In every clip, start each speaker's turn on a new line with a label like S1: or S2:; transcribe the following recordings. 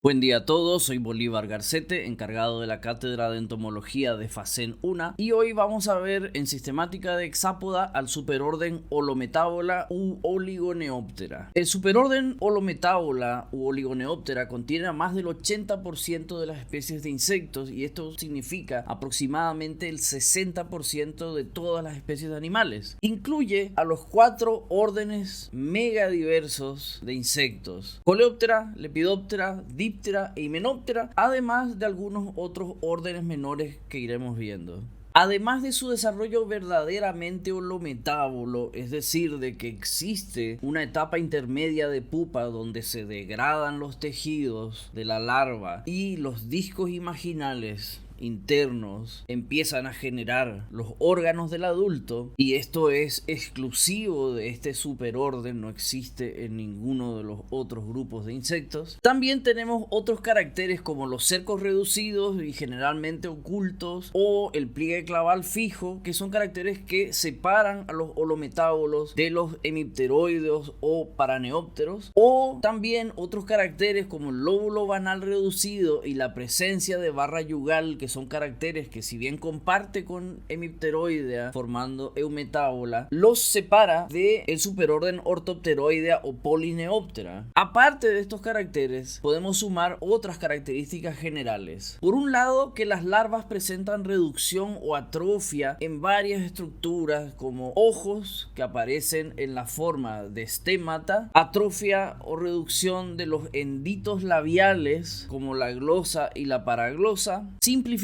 S1: Buen día a todos, soy Bolívar Garcete, encargado de la Cátedra de Entomología de FACEN UNA, y hoy vamos a ver en sistemática de Hexápoda al superorden Holometábola u Oligoneoptera. El superorden Holometábola u Oligoneoptera contiene a más del 80% de las especies de insectos, y esto significa aproximadamente el 60% de todas las especies de animales. Incluye a los 4 órdenes megadiversos de insectos: Coleóptera, Lepidóptera, Díptera e Hymenoptera, además de algunos otros órdenes menores que iremos viendo. Además de su desarrollo verdaderamente holometábolo, es decir, de que existe una etapa intermedia de pupa donde se degradan los tejidos de la larva y los discos imaginales internos empiezan a generar los órganos del adulto, y esto es exclusivo de este superorden, no existe en ninguno de los otros grupos de insectos. También tenemos otros caracteres como los cercos reducidos y generalmente ocultos, o el pliegue claval fijo, que son caracteres que separan a los holometábolos de los hemipteroides o paraneópteros, o también otros caracteres como el lóbulo banal reducido y la presencia de barra yugal, que son caracteres que, si bien comparte con Hemipteroidea formando Eumetábola, los separa del superorden Orthopteroidea o Polyneoptera. Aparte de estos caracteres, podemos sumar otras características generales. Por un lado, que las larvas presentan reducción o atrofia en varias estructuras, como ojos que aparecen en la forma de estémata, atrofia o reducción de los enditos labiales como la glosa y la paraglosa, simplificación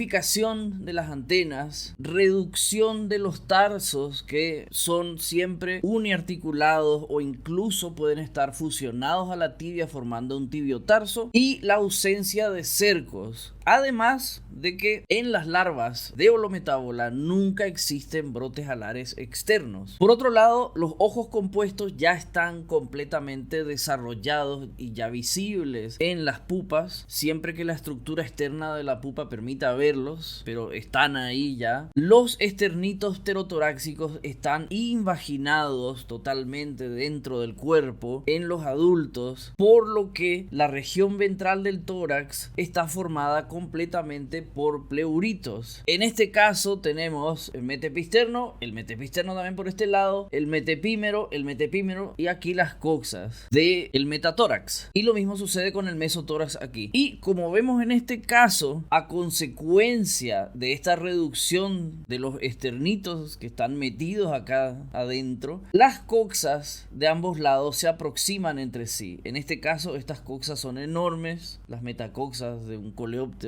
S1: de las antenas, reducción de los tarsos, que son siempre uniarticulados o incluso pueden estar fusionados a la tibia formando un tibiotarso, y la ausencia de cercos. Además de que en las larvas de Holometábola nunca existen brotes alares externos. Por otro lado, los ojos compuestos ya están completamente desarrollados y ya visibles en las pupas, siempre que la estructura externa de la pupa permita verlos, pero están ahí ya. Los esternitos pterotoráxicos están invaginados totalmente dentro del cuerpo en los adultos, por lo que la región ventral del tórax está formada completamente por pleuritos. En este caso tenemos el metepisterno también por este lado, el metepímero y aquí las coxas del metatórax. Y lo mismo sucede con el mesotórax aquí. Y como vemos en este caso, a consecuencia de esta reducción de los esternitos que están metidos acá adentro, las coxas de ambos lados se aproximan entre sí. En este caso, estas coxas son enormes, las metacoxas de un coleóptero,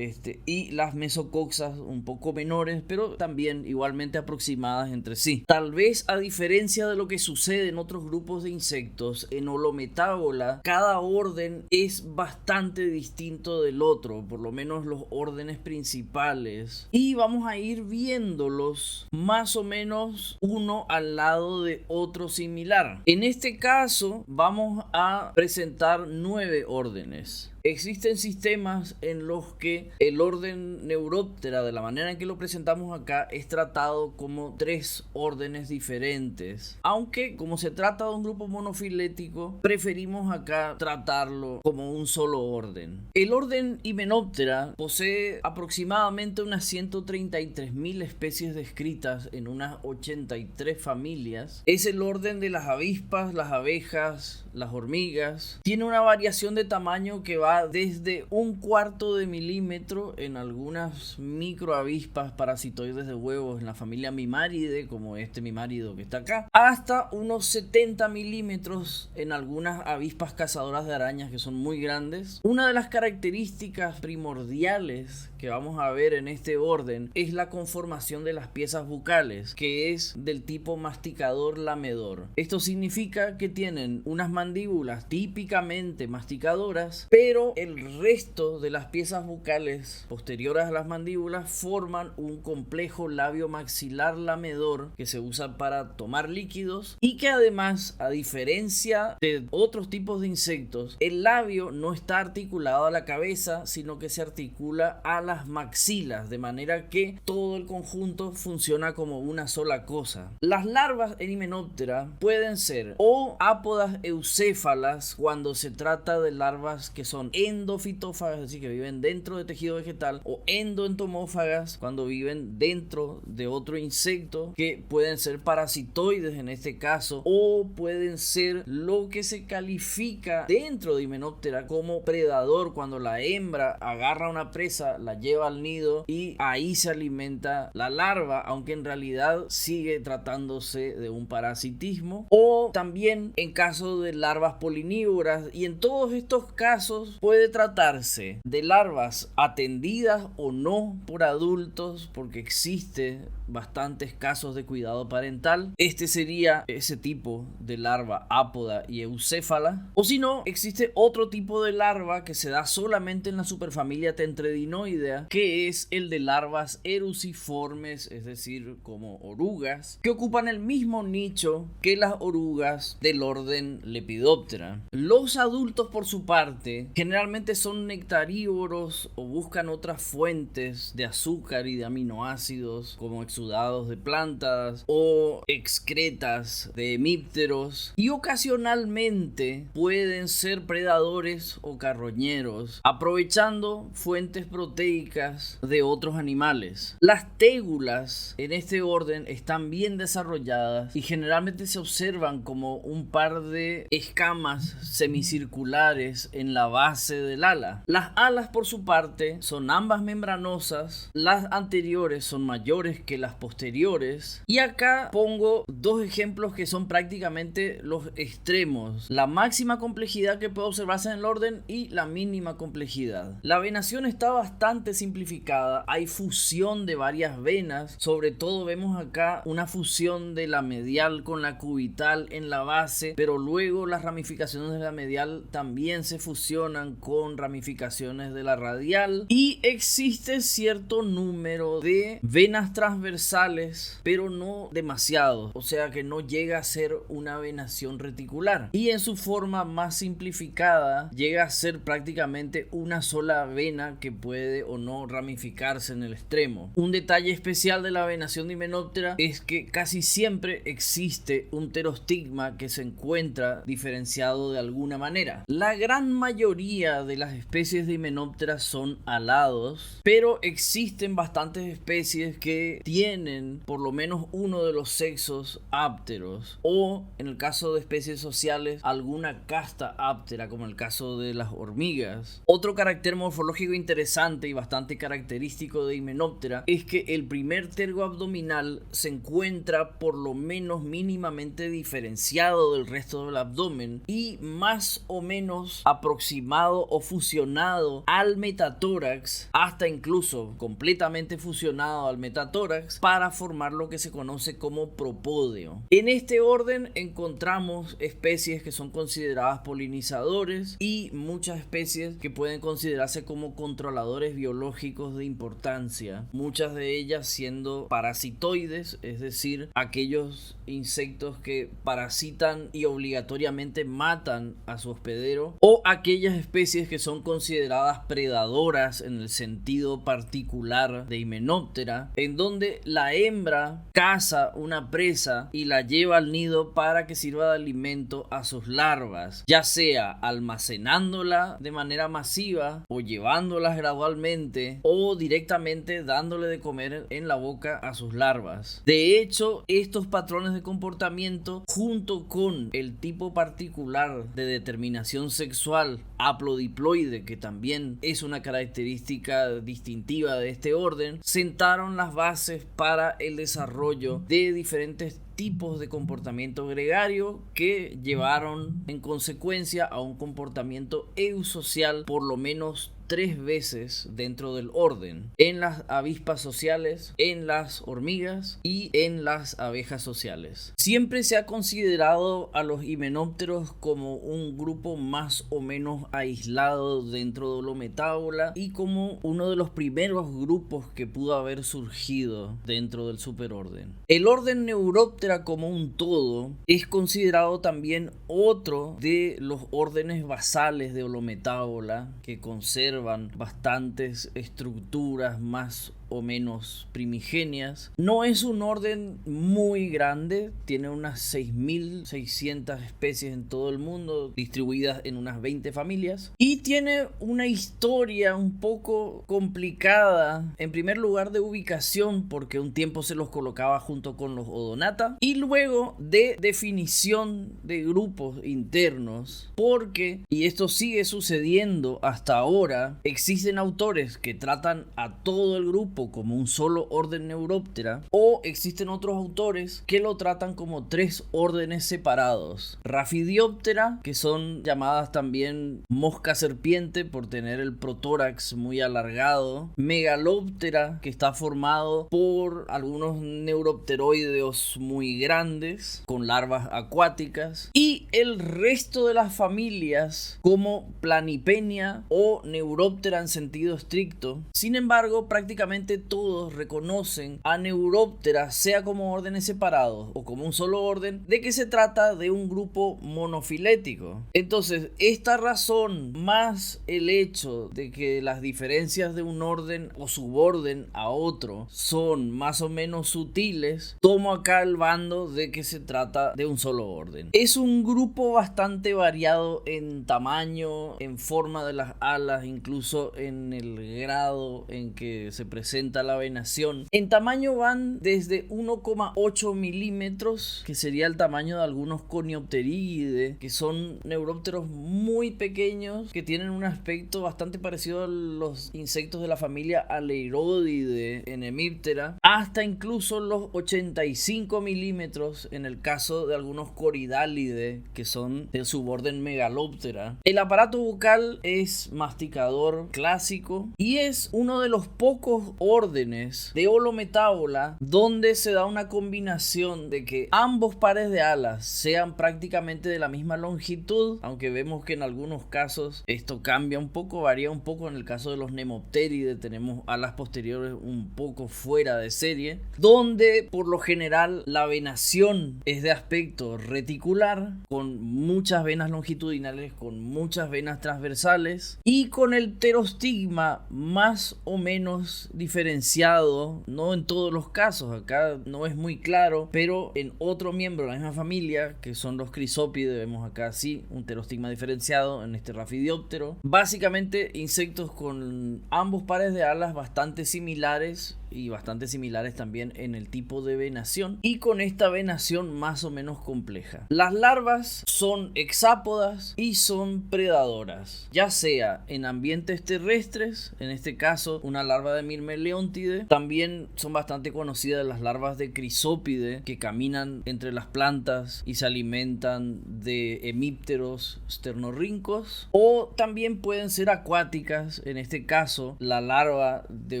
S1: y las mesocoxas un poco menores, pero también igualmente aproximadas entre sí. Tal vez, a diferencia de lo que sucede en otros grupos de insectos, en Holometábola cada orden es bastante distinto del otro, por lo menos los órdenes principales, y vamos a ir viéndolos más o menos uno al lado de otro similar. En este caso vamos a presentar 9 órdenes. Existen sistemas en los que el orden Neuroptera, de la manera en que lo presentamos acá, es tratado como 3 órdenes diferentes, aunque como se trata de un grupo monofilético, preferimos acá tratarlo como un solo orden. El orden Hymenoptera posee aproximadamente unas 133.000 especies descritas en unas 83 familias. Es el orden de las avispas, las abejas, las hormigas. Tiene una variación de tamaño que va desde 1/4 de milímetro en algunas microavispas parasitoides de huevos en la familia Mimaridae, como este mimárido que está acá, hasta unos 70 milímetros en algunas avispas cazadoras de arañas que son muy grandes. Una de las características primordiales que vamos a ver en este orden es la conformación de las piezas bucales, que es del tipo masticador lamedor. Esto significa que tienen unas mandíbulas típicamente masticadoras, pero el resto de las piezas bucales posteriores a las mandíbulas forman un complejo labio maxilar lamedor que se usa para tomar líquidos, y que además, a diferencia de otros tipos de insectos, el labio no está articulado a la cabeza, sino que se articula a las maxilas, de manera que todo el conjunto funciona como una sola cosa. Las larvas en Hymenoptera pueden ser o ápodas eucéfalas, cuando se trata de larvas que son endofitófagas, es decir, que viven dentro de tejido vegetal, o endoentomófagas, cuando viven dentro de otro insecto, que pueden ser parasitoides en este caso, o pueden ser lo que se califica dentro de Hymenoptera como predador, cuando la hembra agarra una presa, la lleva al nido y ahí se alimenta la larva, aunque en realidad sigue tratándose de un parasitismo. O también en caso de larvas polinívoras, y en todos estos casos puede tratarse de larvas atendidas o no por adultos, porque existe bastantes casos de cuidado parental. Este sería ese tipo de larva ápoda y eucéfala. O si no, existe otro tipo de larva que se da solamente en la superfamilia Tentredinoidea, que es el de larvas eruciformes, es decir, como orugas, que ocupan el mismo nicho que las orugas del orden Lepidoptera. Los adultos, por su parte, generalmente son nectarívoros o buscan otras fuentes de azúcar y de aminoácidos, como exudados de plantas o excretas de hemípteros, y ocasionalmente pueden ser predadores o carroñeros, aprovechando fuentes proteicas de otros animales. Las tégulas en este orden están bien desarrolladas y generalmente se observan como un par de escamas semicirculares en la base del ala. Las alas, por su parte, son ambas membranosas. Las anteriores son mayores que las posteriores, y acá pongo dos ejemplos que son prácticamente los extremos: la máxima complejidad que puede observarse en el orden y la mínima complejidad. La venación está bastante simplificada, hay fusión de varias venas, sobre todo vemos acá una fusión de la medial con la cubital en la base, pero luego las ramificaciones de la medial también se fusionan con ramificaciones de la radial, y existe cierto número de venas transversales, pero no demasiado, o sea que no llega a ser una venación reticular, y en su forma más simplificada llega a ser prácticamente una sola vena que puede o no ramificarse en el extremo. Un detalle especial de la venación de Hymenoptera es que casi siempre existe un pterostigma que se encuentra diferenciado de alguna manera. La gran mayoría de las especies de Hymenoptera son alados, pero existen bastantes especies que tienen por lo menos uno de los sexos ápteros, o en el caso de especies sociales alguna casta áptera, como el caso de las hormigas. Otro carácter morfológico interesante y bastante característico de Hymenoptera es que el primer tergo abdominal se encuentra por lo menos mínimamente diferenciado del resto del abdomen y más o menos aproximado o fusionado al metatórax, hasta incluso completamente fusionado al metatórax, para formar lo que se conoce como propódeo. En este orden encontramos especies que son consideradas polinizadores y muchas especies que pueden considerarse como controladores biológicos de importancia, muchas de ellas siendo parasitoides, es decir, aquellos insectos que parasitan y obligatoriamente matan a su hospedero, o aquellas especies que son consideradas predadoras en el sentido particular de Hymenoptera, en donde la hembra caza una presa y la lleva al nido para que sirva de alimento a sus larvas, ya sea almacenándola de manera masiva o llevándolas gradualmente o directamente dándole de comer en la boca a sus larvas. De hecho, estos patrones de comportamiento, junto con el tipo particular de determinación sexual haplodiploide, que también es una característica distintiva de este orden, sentaron las bases para el desarrollo de diferentes tipos de comportamiento gregario que llevaron en consecuencia a un comportamiento eusocial por lo menos 3 veces dentro del orden: en las avispas sociales, en las hormigas y en las abejas sociales. Siempre se ha considerado a los himenópteros como un grupo más o menos aislado dentro de Holometábola y como uno de los primeros grupos que pudo haber surgido dentro del superorden. El orden Neuroptera como un todo es considerado también otro de los órdenes basales de Holometábola, que conservan bastantes estructuras más o menos primigenias. No es un orden muy grande, tiene unas 6.600 especies en todo el mundo, distribuidas en unas 20 familias, y tiene una historia un poco complicada. En primer lugar, de ubicación, porque un tiempo se los colocaba junto con los Odonata, y luego de definición de grupos internos, porque, y esto sigue sucediendo hasta ahora, existen autores que tratan a todo el grupo como un solo orden Neuroptera, o existen otros autores que lo tratan como 3 órdenes separados: Raphidioptera, que son llamadas también mosca serpiente por tener el protórax muy alargado; Megaloptera, que está formado por algunos neuropteroideos muy grandes con larvas acuáticas; y el resto de las familias como Planipenia o Neuroptera en sentido estricto. Sin embargo, prácticamente todos reconocen a Neuroptera, sea como órdenes separados o como un solo orden, de que se trata de un grupo monofilético. Entonces, esta razón más el hecho de que las diferencias de un orden o suborden a otro son más o menos sutiles, tomo acá el bando de que se trata de un solo orden. Es un grupo bastante variado en tamaño, en forma de las alas, incluso en el grado en que se presenta la venación. En tamaño van desde 1,8 milímetros, que sería el tamaño de algunos Coniopteridae, que son neurópteros muy pequeños que tienen un aspecto bastante parecido a los insectos de la familia Aleirodidae en Hemiptera, hasta incluso los 85 milímetros en el caso de algunos Corydalidae, que son del suborden Megaloptera. El aparato bucal es masticador clásico y es uno de los pocos órdenes de Holometábola donde se da una combinación de que ambos pares de alas sean prácticamente de la misma longitud, aunque vemos que en algunos casos esto cambia un poco, varía un poco. En el caso de los Nemopteridae tenemos alas posteriores un poco fuera de serie, donde por lo general la venación es de aspecto reticular, con muchas venas longitudinales, con muchas venas transversales y con el pterostigma más o menos diferenciado, no en todos los casos, acá no es muy claro, pero en otro miembro de la misma familia, que son los Chrysopide, vemos acá sí un pterostigma diferenciado en este Raphidióptero. Básicamente insectos con ambos pares de alas bastante similares, y bastante similares también en el tipo de venación, y con esta venación más o menos compleja. Las larvas son hexápodas y son predadoras, ya sea en ambientes terrestres, en este caso una larva de Myrmeleontide. También son bastante conocidas las larvas de Chrysopide, que caminan entre las plantas y se alimentan de hemípteros sternorrincos, o también pueden ser acuáticas, en este caso la larva de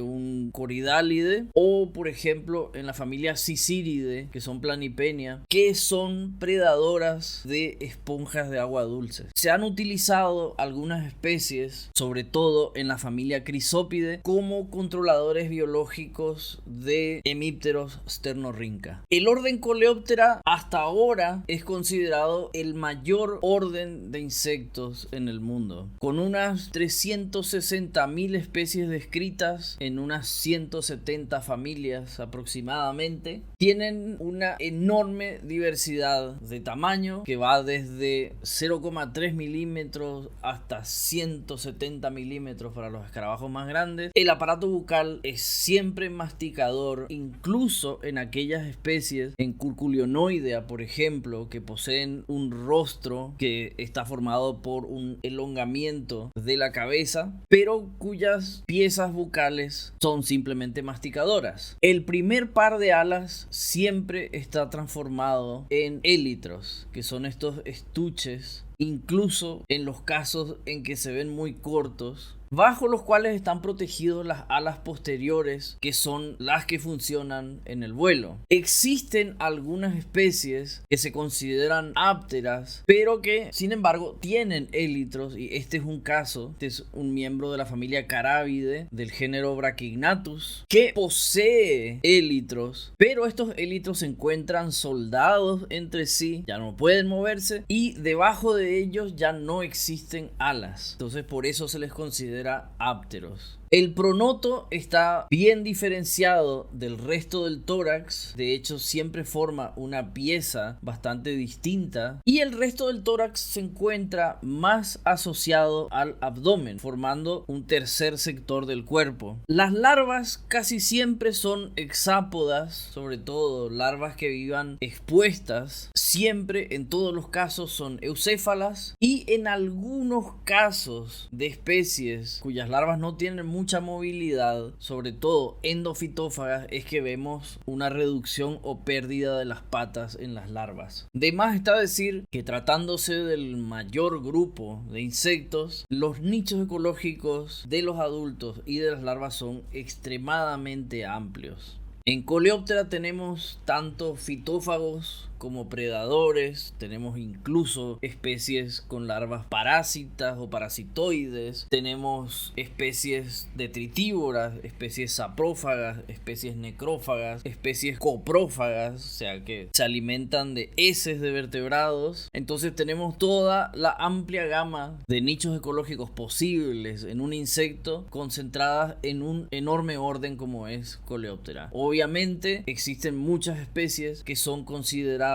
S1: un Corydalide, o por ejemplo en la familia Sisiridae, que son Planipenia, que son predadoras de esponjas de agua dulce. Se han utilizado algunas especies, sobre todo en la familia Chrysopide, como controladores biológicos de hemípteros sternorrinca. El orden Coleoptera hasta ahora es considerado el mayor orden de insectos en el mundo, con unas 360.000 especies descritas en unas 170 familias aproximadamente. Tienen una enorme diversidad de tamaño, que va desde 0,3 milímetros hasta 170 milímetros para los escarabajos más grandes. El aparato bucal es siempre masticador, incluso en aquellas especies, en Curculionoidea por ejemplo, que poseen un rostro que está formado por un elongamiento de la cabeza, pero cuyas piezas bucales son simplemente masticadoras. El primer par de alas siempre está transformado en élitros, que son estos estuches, incluso en los casos en que se ven muy cortos, bajo los cuales están protegidos las alas posteriores, que son las que funcionan en el vuelo. Existen algunas especies que se consideran ápteras, pero que sin embargo tienen élitros, y este es un caso. Este es un miembro de la familia Carabidae del género Brachygnathus, que posee élitros, pero estos élitros se encuentran soldados entre sí, ya no pueden moverse, y debajo de ellos ya no existen alas. Entonces por eso se les considera considera ápteros. El pronoto está bien diferenciado del resto del tórax, de hecho siempre forma una pieza bastante distinta, y el resto del tórax se encuentra más asociado al abdomen, formando un tercer sector del cuerpo. Las larvas casi siempre son hexápodas, sobre todo larvas que vivan expuestas, siempre en todos los casos son eucéfalas, y en algunos casos de especies cuyas larvas no tienen mucha movilidad, sobre todo endofitófagas, es que vemos una reducción o pérdida de las patas en las larvas. De más está decir que tratándose del mayor grupo de insectos, los nichos ecológicos de los adultos y de las larvas son extremadamente amplios. En Coleoptera tenemos tanto fitófagos como predadores, tenemos incluso especies con larvas parásitas o parasitoides, tenemos especies detritívoras, especies saprófagas, especies necrófagas, especies coprófagas, o sea que se alimentan de heces de vertebrados. Entonces tenemos toda la amplia gama de nichos ecológicos posibles en un insecto concentradas en un enorme orden como es Coleoptera. Obviamente existen muchas especies que son consideradas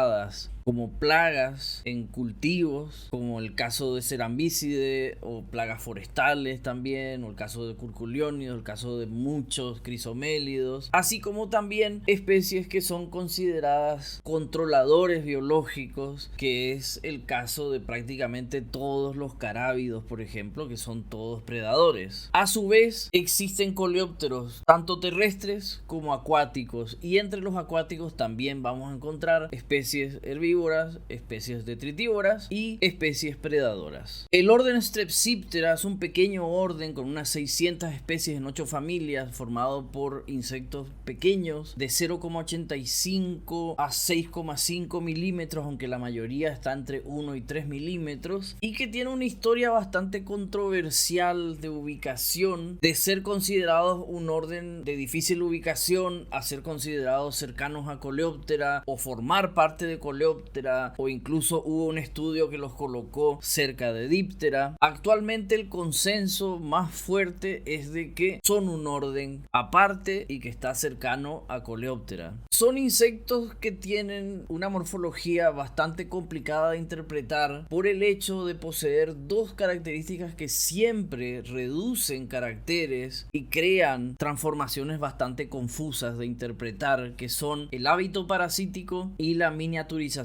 S1: como plagas en cultivos, como el caso de Cerambicidae, o plagas forestales también, o el caso de Curculionidos, el caso de muchos crisomélidos, así como también especies que son consideradas controladores biológicos, que es el caso de prácticamente todos los carábidos, por ejemplo, que son todos predadores. A su vez, existen coleópteros tanto terrestres como acuáticos, y entre los acuáticos también vamos a encontrar especies herbívoras, especies detritívoras y especies predadoras. El orden Strepsiptera es un pequeño orden con unas 600 especies en 8 familias, formado por insectos pequeños de 0,85 a 6,5 milímetros, aunque la mayoría está entre 1 y 3 milímetros, y que tiene una historia bastante controversial de ubicación, de ser considerados un orden de difícil ubicación a ser considerados cercanos a Coleoptera o formar parte de Coleoptera, o incluso hubo un estudio que los colocó cerca de Diptera. Actualmente el consenso más fuerte es de que son un orden aparte y que está cercano a Coleoptera. Son insectos que tienen una morfología bastante complicada de interpretar por el hecho de poseer dos características que siempre reducen caracteres y crean transformaciones bastante confusas de interpretar, que son el hábito parasítico y la miniaturización.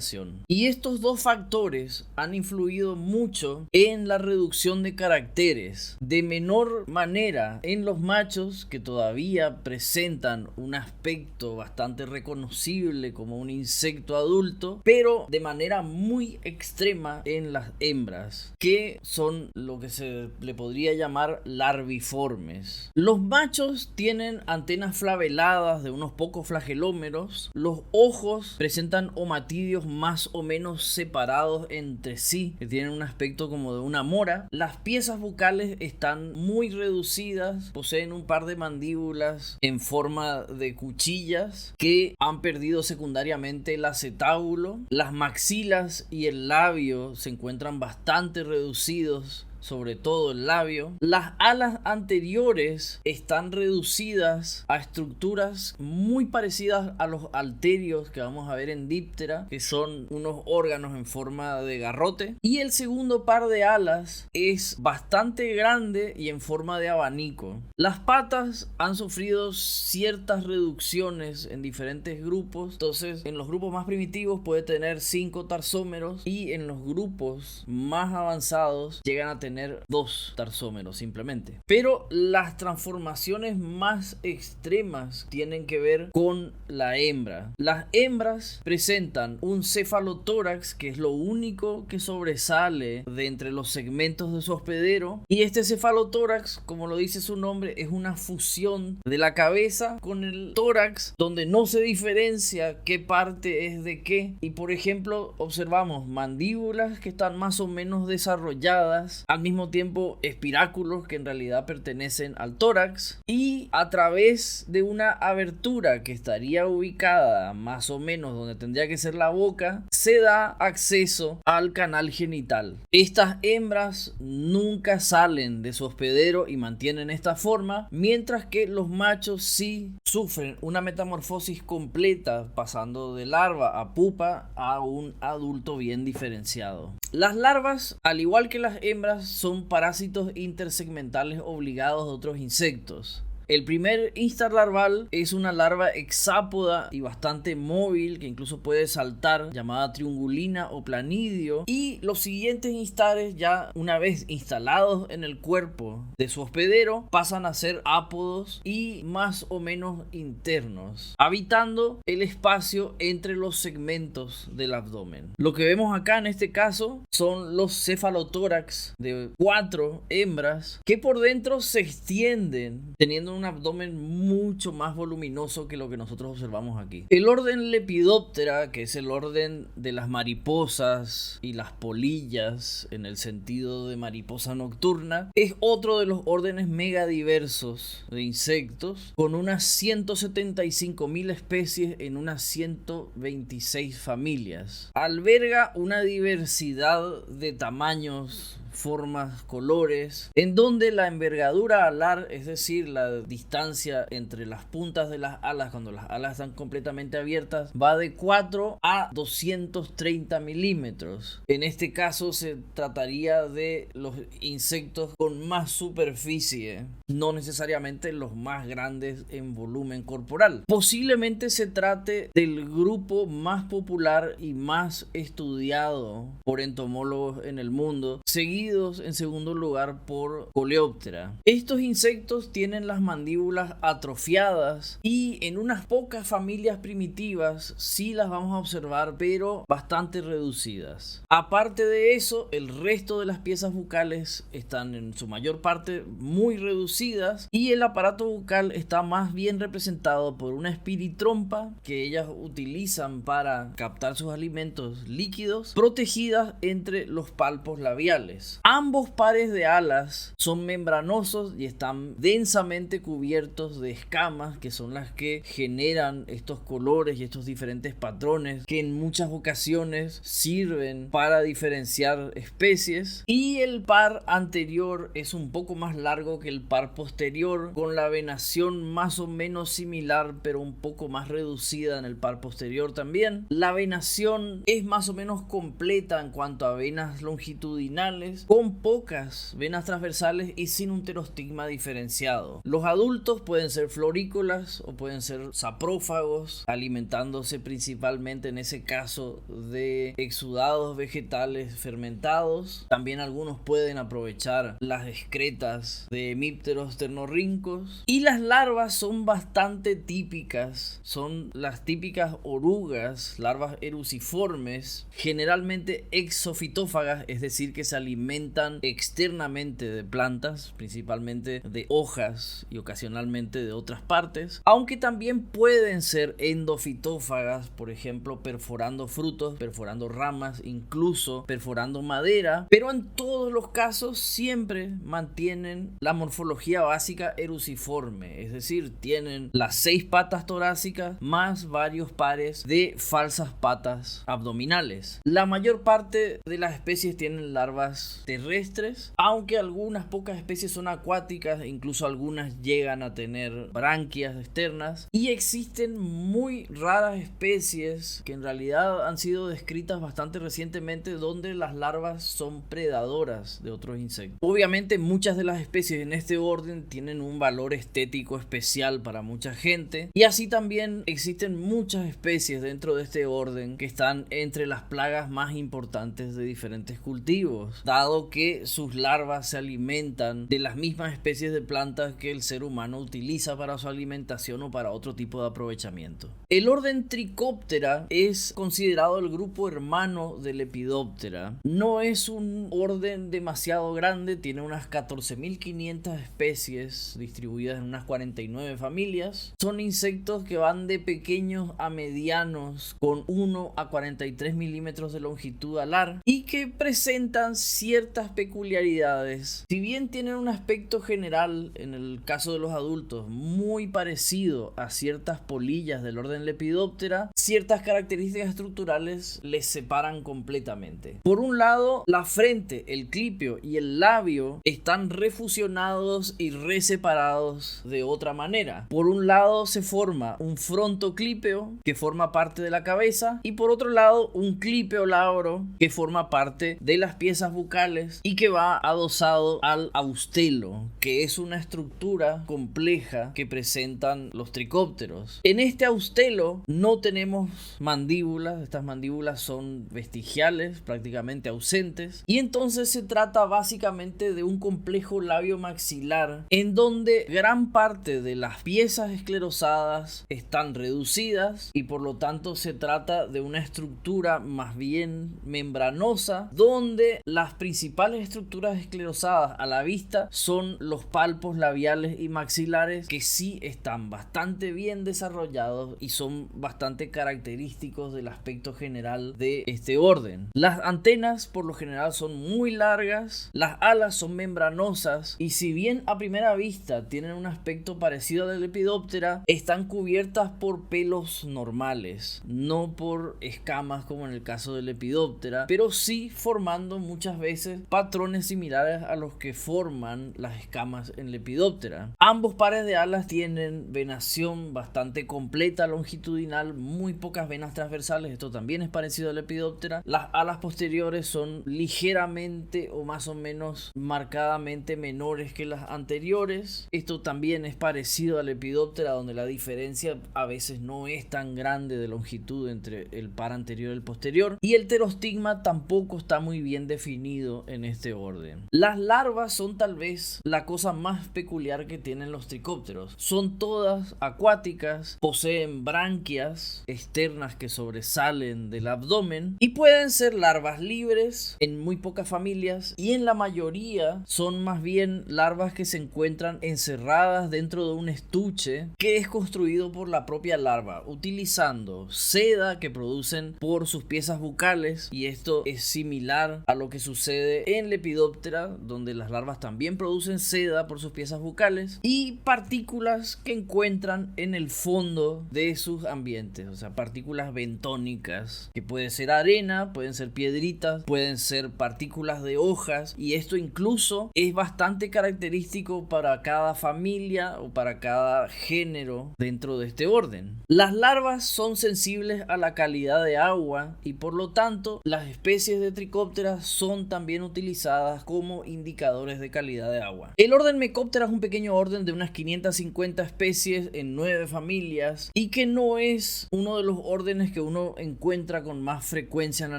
S1: Y estos dos factores han influido mucho en la reducción de caracteres, de menor manera en los machos, que todavía presentan un aspecto bastante reconocible como un insecto adulto, pero de manera muy extrema en las hembras, que son lo que se le podría llamar larviformes. Los machos tienen antenas flaveladas de unos pocos flagelómeros, los ojos presentan omatidios más o menos separados entre sí, que tienen un aspecto como de una mora. Las piezas bucales están muy reducidas, poseen un par de mandíbulas en forma de cuchillas que han perdido secundariamente el acetábulo. Las maxilas y el labio se encuentran bastante reducidos, sobre todo el labio. Las alas anteriores están reducidas a estructuras muy parecidas a los halterios que vamos a ver en Diptera, que son unos órganos en forma de garrote. Y el segundo par de alas es bastante grande y en forma de abanico. Las patas han sufrido ciertas reducciones en diferentes grupos. Entonces, en los grupos más primitivos puede tener 5 tarsómeros, y en los grupos más avanzados llegan a tener 2 tarsómeros simplemente. Pero las transformaciones más extremas tienen que ver con la hembra. Las hembras presentan un cefalotórax, que es lo único que sobresale de entre los segmentos de su hospedero, y este cefalotórax, como lo dice su nombre, es una fusión de la cabeza con el tórax, donde no se diferencia qué parte es de qué. Y por ejemplo, observamos mandíbulas que están más o menos desarrolladas. Al al mismo tiempo espiráculos que en realidad pertenecen al tórax, y a través de una abertura que estaría ubicada más o menos donde tendría que ser la boca, se da acceso al canal genital. Estas hembras nunca salen de su hospedero y mantienen esta forma, mientras que los machos sí sufren una metamorfosis completa, pasando de larva a pupa a un adulto bien diferenciado. Las larvas, al igual que las hembras, son parásitos intersegmentales obligados de otros insectos. El primer instar larval es una larva hexápoda y bastante móvil que incluso puede saltar, llamada triungulina o planidio, y los siguientes instares, ya una vez instalados en el cuerpo de su hospedero, pasan a ser ápodos y más o menos internos, habitando el espacio entre los segmentos del abdomen. Lo que vemos acá en este caso son los cefalotórax de 4 hembras que por dentro se extienden, teniendo un abdomen mucho más voluminoso que lo que nosotros observamos aquí. El orden Lepidoptera, que es el orden de las mariposas y las polillas en el sentido de mariposa nocturna, es otro de los órdenes megadiversos de insectos, con unas 175.000 especies en unas 126 familias. Alberga una diversidad de tamaños, formas, colores, en donde la envergadura alar, es decir, la distancia entre las puntas de las alas cuando las alas están completamente abiertas, va de 4 a 230 milímetros. En este caso se trataría de los insectos con más superficie, no necesariamente los más grandes en volumen corporal. Posiblemente se trate del grupo más popular y más estudiado por entomólogos en el mundo, seguido en segundo lugar por Coleoptera. Estos insectos tienen las mandíbulas atrofiadas y en unas pocas familias primitivas sí las vamos a observar, pero bastante reducidas. Aparte de eso, el resto de las piezas bucales están en su mayor parte muy reducidas y el aparato bucal está más bien representado por una espiritrompa que ellas utilizan para captar sus alimentos líquidos, protegidas entre los palpos labiales. Ambos pares de alas son membranosos y están densamente cubiertos de escamas, que son las que generan estos colores y estos diferentes patrones que en muchas ocasiones sirven para diferenciar especies. Y el par anterior es un poco más largo que el par posterior, con la venación más o menos similar pero un poco más reducida en el par posterior también. La venación es más o menos completa en cuanto a venas longitudinales, con pocas venas transversales y sin un pterostigma diferenciado. Los adultos pueden ser florícolas o pueden ser saprófagos, alimentándose principalmente en ese caso de exudados vegetales fermentados. También algunos pueden aprovechar las excretas de hemípteros ternorrincos. Y las larvas son bastante típicas, son las típicas orugas, larvas eruciformes, generalmente exofitófagas, es decir que se alimentan externamente de plantas, principalmente de hojas y ocasionalmente de otras partes, aunque también pueden ser endofitófagas, por ejemplo perforando frutos, perforando ramas, incluso perforando madera, pero en todos los casos siempre mantienen la morfología básica eruciforme, es decir, tienen las 6 patas torácicas más varios pares de falsas patas abdominales. La mayor parte de las especies tienen larvas terrestres, aunque algunas pocas especies son acuáticas, incluso algunas llegan a tener branquias externas, y existen muy raras especies que en realidad han sido descritas bastante recientemente donde las larvas son predadoras de otros insectos. Obviamente muchas de las especies en este orden tienen un valor estético especial para mucha gente, y así también existen muchas especies dentro de este orden que están entre las plagas más importantes de diferentes cultivos, dado que sus larvas se alimentan de las mismas especies de plantas que el ser humano utiliza para su alimentación o para otro tipo de aprovechamiento. El orden Trichoptera es considerado el grupo hermano del Lepidoptera. No es un orden demasiado grande, tiene unas 14.500 especies distribuidas en unas 49 familias. Son insectos que van de pequeños a medianos, con 1 a 43 milímetros de longitud alar, y que presentan ciertas ciertas peculiaridades. Si bien tienen un aspecto general, en el caso de los adultos, muy parecido a ciertas polillas del orden Lepidoptera, ciertas características estructurales les separan completamente. Por un lado, la frente, el clípeo y el labio están refusionados y reseparados de otra manera. Por un lado se forma un frontoclípeo que forma parte de la cabeza, y por otro lado un clípeo labro que forma parte de las piezas bucales y que va adosado al austelo, que es una estructura compleja que presentan los tricópteros. En este austelo no tenemos mandíbulas, estas mandíbulas son vestigiales, prácticamente ausentes, y entonces se trata básicamente de un complejo labio maxilar en donde gran parte de las piezas esclerosadas están reducidas y por lo tanto se trata de una estructura más bien membranosa, donde las principales estructuras esclerosadas a la vista son los palpos labiales y maxilares, que sí están bastante bien desarrollados y son bastante característicos del aspecto general de este orden. Las antenas por lo general son muy largas, las alas son membranosas y si bien a primera vista tienen un aspecto parecido al de Lepidoptera, están cubiertas por pelos normales, no por escamas como en el caso de Lepidoptera, pero sí formando muchas veces patrones similares a los que forman las escamas en Lepidoptera. Ambos pares de alas tienen venación bastante completa longitudinal, muy pocas venas transversales, esto también es parecido a Lepidoptera. Las alas posteriores son ligeramente o más o menos marcadamente menores que las anteriores, esto también es parecido a Lepidoptera, donde la diferencia a veces no es tan grande de longitud entre el par anterior y el posterior, y el pterostigma tampoco está muy bien definido en este orden. Las larvas son tal vez la cosa más peculiar que tienen los tricópteros. Son todas acuáticas, poseen branquias externas que sobresalen del abdomen y pueden ser larvas libres en muy pocas familias, y en la mayoría son más bien larvas que se encuentran encerradas dentro de un estuche que es construido por la propia larva, utilizando seda que producen por sus piezas bucales, y esto es similar a lo que sucede en Lepidoptera, donde las larvas también producen seda por sus piezas bucales, y partículas que encuentran en el fondo de sus ambientes, o sea, partículas bentónicas, que puede ser arena, pueden ser piedritas, pueden ser partículas de hojas, y esto incluso es bastante característico para cada familia o para cada género dentro de este orden. Las larvas son sensibles a la calidad de agua y por lo tanto las especies de Trichoptera son también utilizadas como indicadores de calidad de agua. El orden Mecoptera es un pequeño orden de unas 550 especies en 9 familias y que no es uno de los órdenes que uno encuentra con más frecuencia en la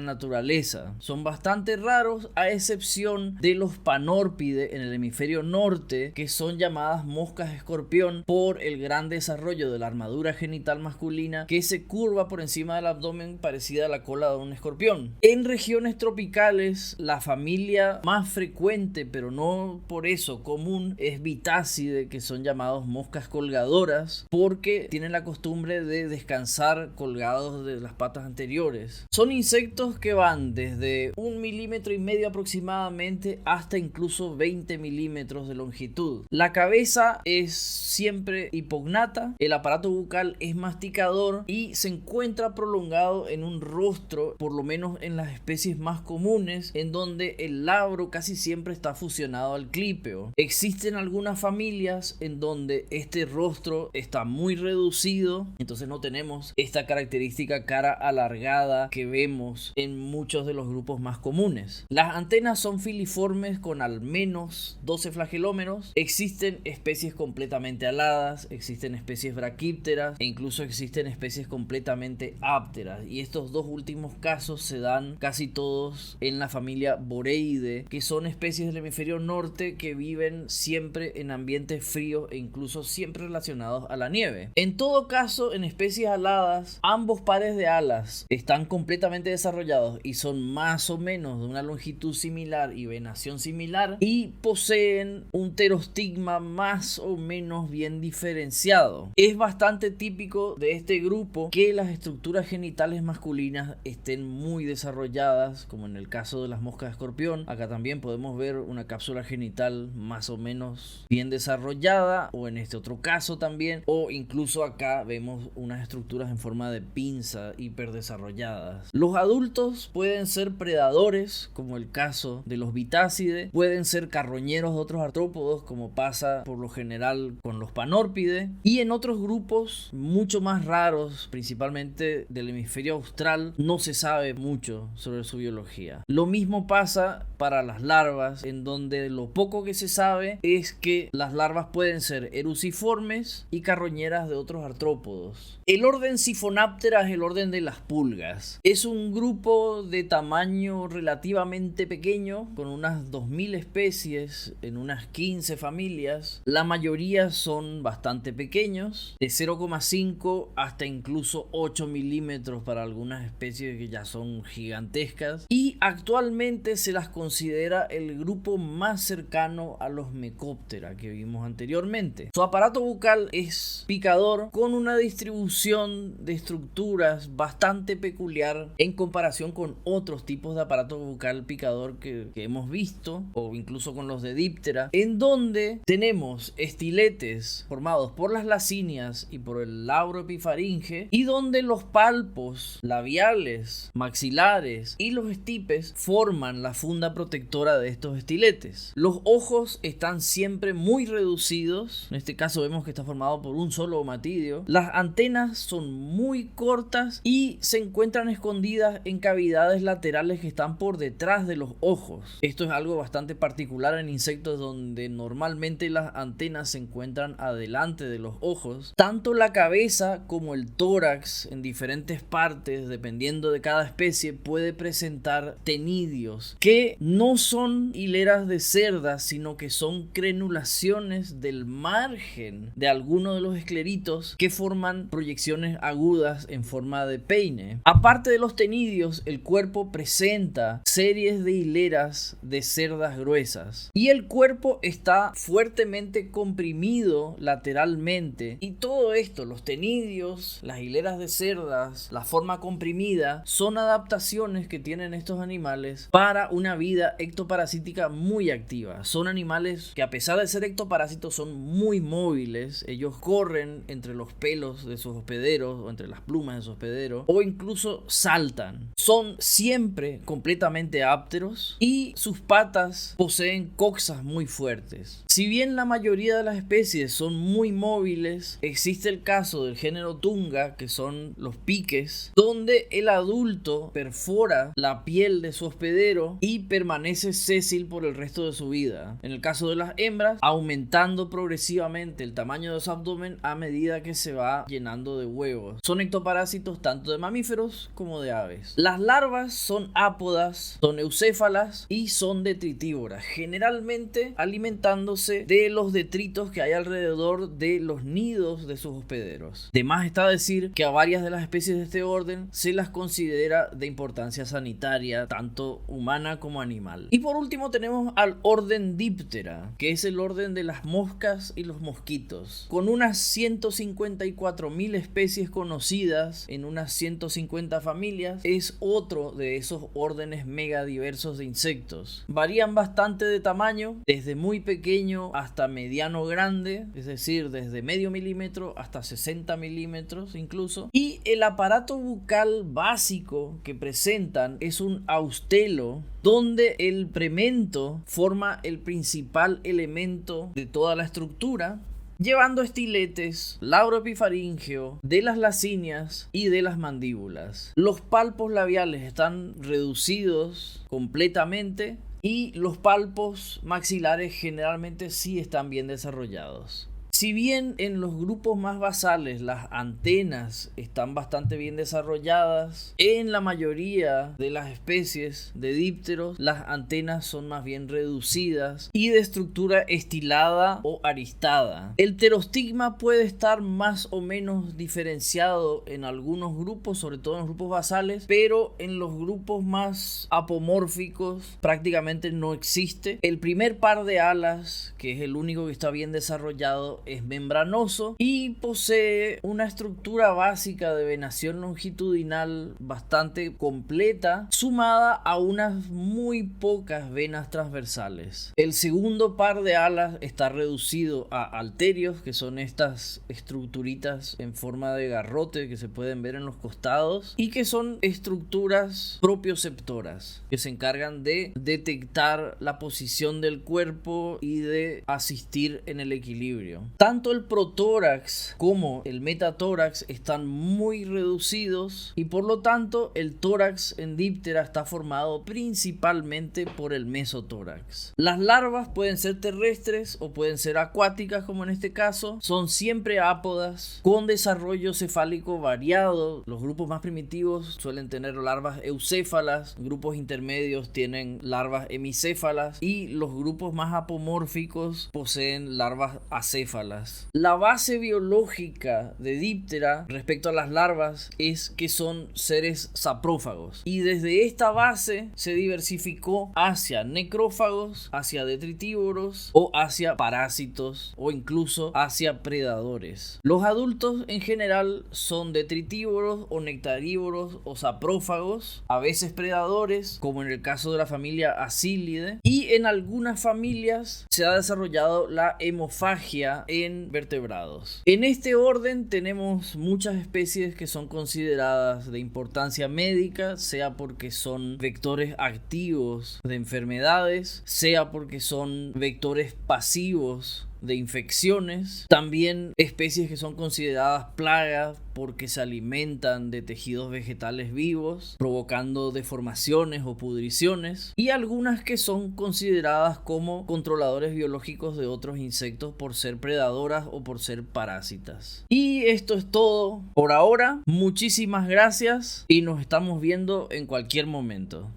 S1: naturaleza. Son bastante raros, a excepción de los Panorpide en el hemisferio norte, que son llamadas moscas escorpión por el gran desarrollo de la armadura genital masculina que se curva por encima del abdomen parecida a la cola de un escorpión. En regiones tropicales la familia más frecuente, pero no por eso común, es Vitácide, que son llamados moscas colgadoras porque tienen la costumbre de descansar colgados de las patas anteriores. Son insectos que van desde 1,5 milímetros aproximadamente hasta incluso 20 milímetros de longitud. La cabeza es siempre hipognata, el aparato bucal es masticador y se encuentra prolongado en un rostro, por lo menos en las especies más comunes, en donde el labro casi siempre está fusionado al clípeo. Existen algunas familias en donde este rostro está muy reducido, entonces no tenemos esta característica cara alargada que vemos en muchos de los grupos más comunes. Las antenas son filiformes con al menos 12 flagelómeros. Existen especies completamente aladas, existen especies braquípteras e incluso existen especies completamente ápteras, y estos dos últimos casos se dan casi todos en la familia Boreide, que son especies del hemisferio norte que viven siempre en ambientes fríos e incluso siempre relacionados a la nieve. En todo caso, en especies aladas, ambos pares de alas están completamente desarrollados y son más o menos de una longitud similar y venación similar, y poseen un pterostigma más o menos bien diferenciado. Es bastante típico de este grupo que las estructuras genitales masculinas estén muy desarrolladas, como en el caso de las moscas escorpión, escorpión. Acá también podemos ver una cápsula genital más o menos bien desarrollada, o en este otro caso también, o incluso acá vemos unas estructuras en forma de pinza hiperdesarrolladas. Los adultos pueden ser predadores, como el caso de los bitácides, pueden ser carroñeros de otros artrópodos, como pasa por lo general con los panórpides, y en otros grupos mucho más raros, principalmente del hemisferio austral, no se sabe mucho sobre su biología. Lo mismo pasa para las larvas, en donde lo poco que se sabe es que las larvas pueden ser eruciformes y carroñeras de otros artrópodos. El orden Siphonaptera es el orden de las pulgas. Es un grupo de tamaño relativamente pequeño, con unas 2000 especies en unas 15 familias. La mayoría son bastante pequeños, de 0,5 hasta incluso 8 milímetros para algunas especies que ya son gigantescas, y actualmente se las considera el grupo más cercano a los Mecoptera que vimos anteriormente. Su aparato bucal es picador, con una distribución de estructuras bastante peculiar en comparación con otros tipos de aparato bucal picador que hemos visto, o incluso con los de Diptera, en donde tenemos estiletes formados por las lacinias y por el labro epifaringe, y donde los palpos labiales, maxilares y los estipes forman la funda protectora de estos estiletes. Los ojos están siempre muy reducidos, en este caso vemos que está formado por un solo omatidio. Las antenas son muy cortas y se encuentran escondidas en cavidades laterales que están por detrás de los ojos. Esto es algo bastante particular en insectos, donde normalmente las antenas se encuentran adelante de los ojos. Tanto la cabeza como el tórax, en diferentes partes, dependiendo de cada especie, puede presentar tenidios, que no son hileras de cerdas, sino que son crenulaciones del margen de algunos de los escleritos que forman proyecciones agudas en forma de peine. Aparte de los tenidios, el cuerpo presenta series de hileras de cerdas gruesas, y el cuerpo está fuertemente comprimido lateralmente, y todo esto, los tenidios, las hileras de cerdas, la forma comprimida, son adaptaciones que tienen estos animales para una vida ectoparasítica muy activa. Son animales que, a pesar de ser ectoparásitos, son muy móviles. Ellos corren entre los pelos de sus hospederos o entre las plumas de su hospedero, o incluso saltan. Son siempre completamente ápteros y sus patas poseen coxas muy fuertes. Si bien la mayoría de las especies son muy móviles, existe el caso del género Tunga, que son los piques, donde el adulto perfora la piel de su hospedero y permanece sésil por el resto de su vida. En el caso de las hembras, aumentando progresivamente el tamaño de su abdomen a medida que se va llenando de huevos. Son ectoparásitos tanto de mamíferos como de aves. Las larvas son ápodas, son eucéfalas y son detritívoras, generalmente alimentándose de los detritos que hay alrededor de los nidos de sus hospederos. De más está decir que a varias de las especies de este orden se las considera de importancia sanitaria, tanto humana como animal. Y por último tenemos al orden Diptera, que es el orden de las moscas y los mosquitos, con unas 154.000 especies conocidas en unas 150 familias. Es otro de esos órdenes mega diversos de insectos. Varían bastante de tamaño, desde muy pequeño hasta mediano grande, es decir, desde medio milímetro hasta 60 milímetros incluso. Y el aparato bucal básico que presentan es un austelo, donde el premento forma el principal elemento de toda la estructura, llevando estiletes, labro epifaringeo, de las lacinias y de las mandíbulas. Los palpos labiales están reducidos completamente, y los palpos maxilares generalmente sí están bien desarrollados. Si bien en los grupos más basales las antenas están bastante bien desarrolladas, en la mayoría de las especies de dípteros las antenas son más bien reducidas y de estructura estilada o aristada. El pterostigma puede estar más o menos diferenciado en algunos grupos, sobre todo en los grupos basales, pero en los grupos más apomórficos prácticamente no existe. El primer par de alas, que es el único que está bien desarrollado, es membranoso y posee una estructura básica de venación longitudinal bastante completa, sumada a unas muy pocas venas transversales. El segundo par de alas está reducido a halterios, que son estas estructuritas en forma de garrote que se pueden ver en los costados y que son estructuras propioceptoras que se encargan de detectar la posición del cuerpo y de asistir en el equilibrio. Tanto el protórax como el metatórax están muy reducidos y por lo tanto el tórax en díptera está formado principalmente por el mesotórax. Las larvas pueden ser terrestres o pueden ser acuáticas, como en este caso. Son siempre ápodas con desarrollo cefálico variado. Los grupos más primitivos suelen tener larvas eucéfalas, grupos intermedios tienen larvas hemicéfalas y los grupos más apomórficos poseen larvas acéfalas. La base biológica de díptera respecto a las larvas es que son seres saprófagos y desde esta base se diversificó hacia necrófagos, hacia detritívoros o hacia parásitos o incluso hacia predadores. Los adultos en general son detritívoros o nectarívoros o saprófagos, a veces predadores, como en el caso de la familia Acílidae, y en algunas familias se ha desarrollado la hemofagia en vertebrados. En este orden tenemos muchas especies que son consideradas de importancia médica, sea porque son vectores activos de enfermedades, sea porque son vectores pasivos de infecciones. También especies que son consideradas plagas porque se alimentan de tejidos vegetales vivos, provocando deformaciones o pudriciones, y algunas que son consideradas como controladores biológicos de otros insectos por ser predadoras o por ser parásitas. Y esto es todo por ahora. Muchísimas gracias y nos estamos viendo en cualquier momento.